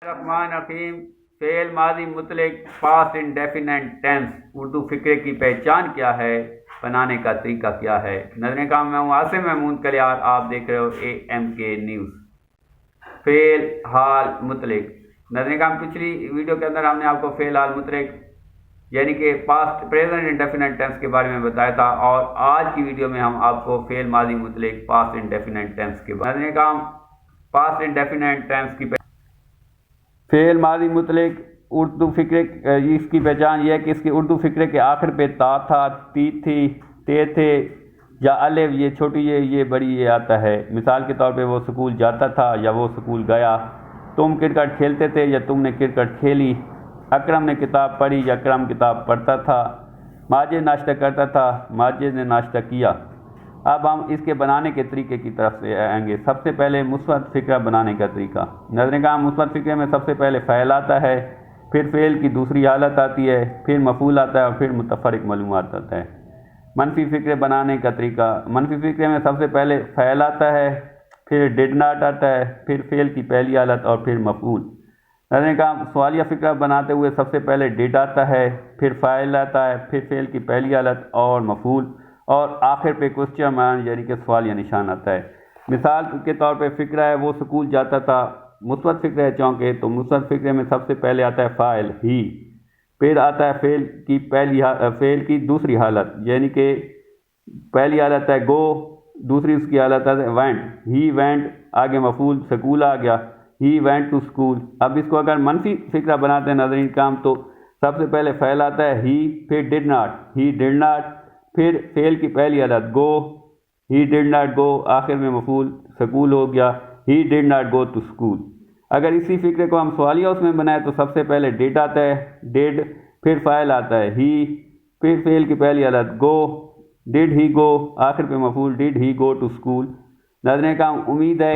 الرحمن الرحیم فعل ماضی مطلق پاسٹ انڈیفینٹ ٹینس اردو فقرے کی پہچان کیا ہے، بنانے کا طریقہ کیا ہے۔ نظریں کام میں ہوں عاصم محمود کلیار، آپ دیکھ رہے ہو AMK نیوز۔ فعل حال مطلق، نظریں کام پچھلی ویڈیو کے اندر ہم نے آپ کو فعل حال مطلق یعنی کہ پاسٹ پریزنٹ انڈیفینٹ ٹینس کے بارے میں بتایا تھا، اور آج کی ویڈیو میں ہم آپ کو فعل ماضی مطلق پاسٹ انڈیفینٹ ٹینس کے بارے میں نظریں کام پاسٹ انڈیفینٹ ٹینس کی فعل ماضی مطلق اردو فقرے اس کی پہچان یہ ہے کہ اس کے اردو فقرے کے آخر پہ تا تھا، تی تھی، تے تھے یا الف، یہ چھوٹی یہ بڑی یہ آتا ہے۔ مثال کے طور پہ وہ سکول جاتا تھا یا وہ سکول گیا، تم کرکٹ کھیلتے تھے یا تم نے کرکٹ کھیلی، اکرم نے کتاب پڑھی یا اکرم کتاب پڑھتا تھا، ماجد ناشتہ کرتا تھا، ماجد نے ناشتہ کیا۔ اب ہم اس کے بنانے کے طریقے کی طرف سے آئیں گے۔ سب سے پہلے مثبت فقرہ بنانے کا طریقہ۔ نظریں کام مثبت فقرے میں سب سے پہلے فعل آتا ہے، پھر فعل کی دوسری حالت آتی ہے، پھر مفعول آتا ہے اور پھر متفرق معلومات آتا ہے۔ منفی فقرے بنانے کا طریقہ۔ منفی فقرے میں سب سے پہلے فعل آتا ہے، پھر ڈڈ ناٹ آتا ہے، پھر فعل کی پہلی حالت اور پھر مفعول۔ نظریں کام سوالیہ فقرہ بناتے ہوئے سب سے پہلے ڈڈ آتا ہے، پھر فاعل آتا ہے، پھر فعل کی پہلی حالت اور مفعول، اور آخر پہ کوسچن مارک یعنی کہ سوالیہ نشان آتا ہے۔ مثال کے طور پہ فقرہ ہے وہ سکول جاتا تھا، مثبت فقرہ ہے چونکہ، تو مثبت فقرے میں سب سے پہلے آتا ہے فاعل ہی، پھر آتا ہے فعل کی دوسری حالت یعنی کہ پہلی حالت ہے گو، دوسری اس کی حالت ہے وینٹ، ہی وینٹ، آگے مفعول سکول آ گیا، ہی وینٹ ٹو اسکول۔ اب اس کو اگر منفی فقرہ بناتے ہیں ناظرین کام، تو سب سے پہلے فعل آتا ہے ہی، پھر did not, he did not, پھر فعل کی پہلی حالت گو، ہی ڈڈ ناٹ گو، آخر میں مفعول سکول ہو گیا، he did not go to school. اگر اسی فقرے کو ہم سوالیہ اس میں بنائیں تو سب سے پہلے ڈڈ آتا ہے، ڈڈ، پھر فاعل آتا ہے ہی، پھر فعل کی پہلی حالت گو، ڈڈ ہی گو، آخر پہ مفعول ڈڈ ہی گو ٹو اسکول۔ ناظرین کا امید ہے